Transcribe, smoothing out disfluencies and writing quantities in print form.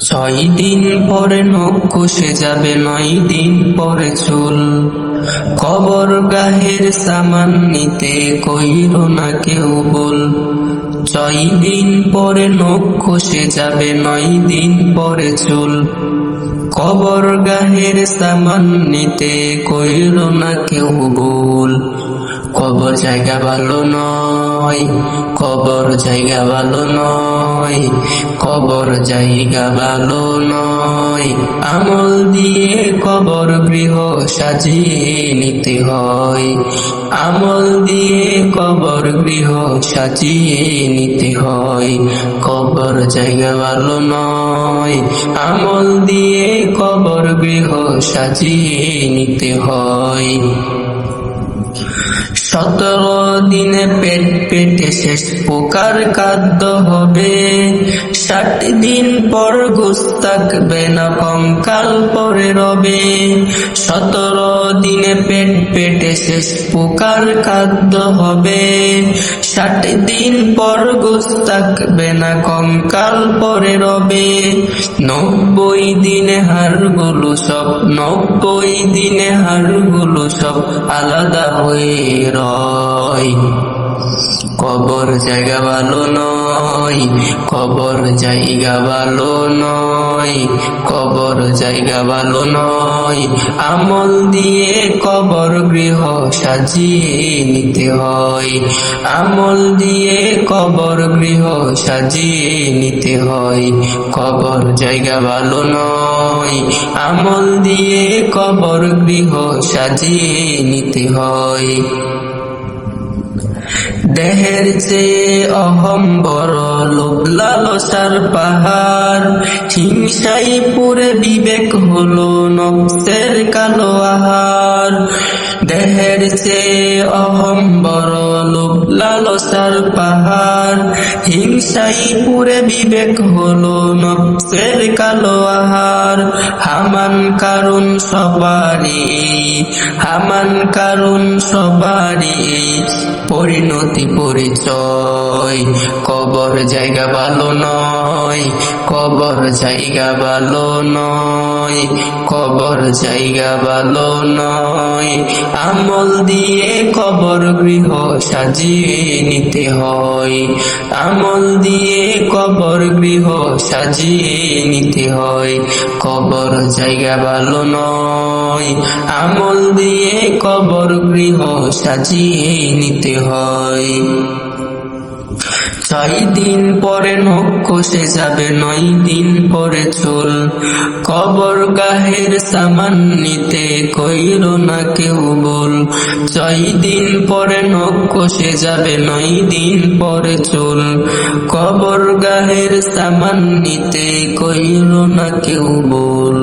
6 দিন পরে নখ খসে যাবে, 9 দিন পরে চুল। কবর গাহের সামান নিতে কইরো না কেউ বল। 6 দিন পরে নখ খসে যাবে, 9 দিন পরে চুল। কবর গাহের সামান নিতে কইরো না কেউ বল। কবর জায়গা ভালো নয়, কবর জায়গা ভালো নয়, কবর জায়গা ভালো নয়। আমল দিয়ে কবর গৃহ সাজিয়ে নিতে হয়, আমল দিয়ে কবর গৃহ সাজিয়ে নিতে হয়। কবর জায়গা ভালো নয়, আমল দিয়ে কবর গৃহ সাজিয়ে নিতে হয়। 17 দিনে পেট পেটে শেষ পোকার খাদ্য হবে। 60 দিন পর গোশ থাকবে না, কঙ্কাল পরে রবে। 17 দিনে পেট পেটে শেষ পোকার খাদ্য হবে। 60 দিন পর গোশ থাকবে না, কঙ্কাল পরে রবে। 90 দিনে হাড়গুলো সব, 90 দিনে হাড়গুলো সব আলাদা হয়ে রয়। কবর জায়গা ভালো নয়, কবর জায়গা ভালো নয়, কবর জায়গা ভালো নয়। আমল দিয়ে কবর গৃহ সাজিয়ে নিতে হয়, আমল দিয়ে কবর গৃহ সাজিয়ে নিতে হয়। কবর জায়গা ভালো নয়, আমল দিয়ে কবর গৃহ সাজিয়ে নিতে হয়। দেহের চেয়ে অহম বড়, লোভ লালসার পাহাড়। হিংসাই পুরে বিবেক হলো নফসের কালো আহার। দেহের চেয়ে অহম বড়, লোভ লালসার পাহাড়। হিংসাই পুরে বিবেক হলো নফসের কালো আহার। হামান কারণ সবারই, হামান কারণ সবারই পরিণতি পরিচয়। কবর জায়গা ভালো নয়, কবর জায়গা ভালো নয়, কবর জায়গা ভালো নয়। আমল দিয়ে কবর গৃহ সাজিয়ে নিতে হয়, আমল দিয়ে কবর গৃহ সাজিয়ে নিতে হয়। কবর জায়গা ভালো নয়, আমল দিয়ে কবর গৃহ সাজিয়ে নিতে হয়। 6 দিন পরে নখ খসে যাবে, 9 দিন পরে চুল। কবর গাহের সামান নিতে কইরো না কেউ বল। 6 দিন পরে নখ খসে যাবে, 9 দিন পরে চুল। কবর গাহের সামান নিতে কইরো না কেউ বল।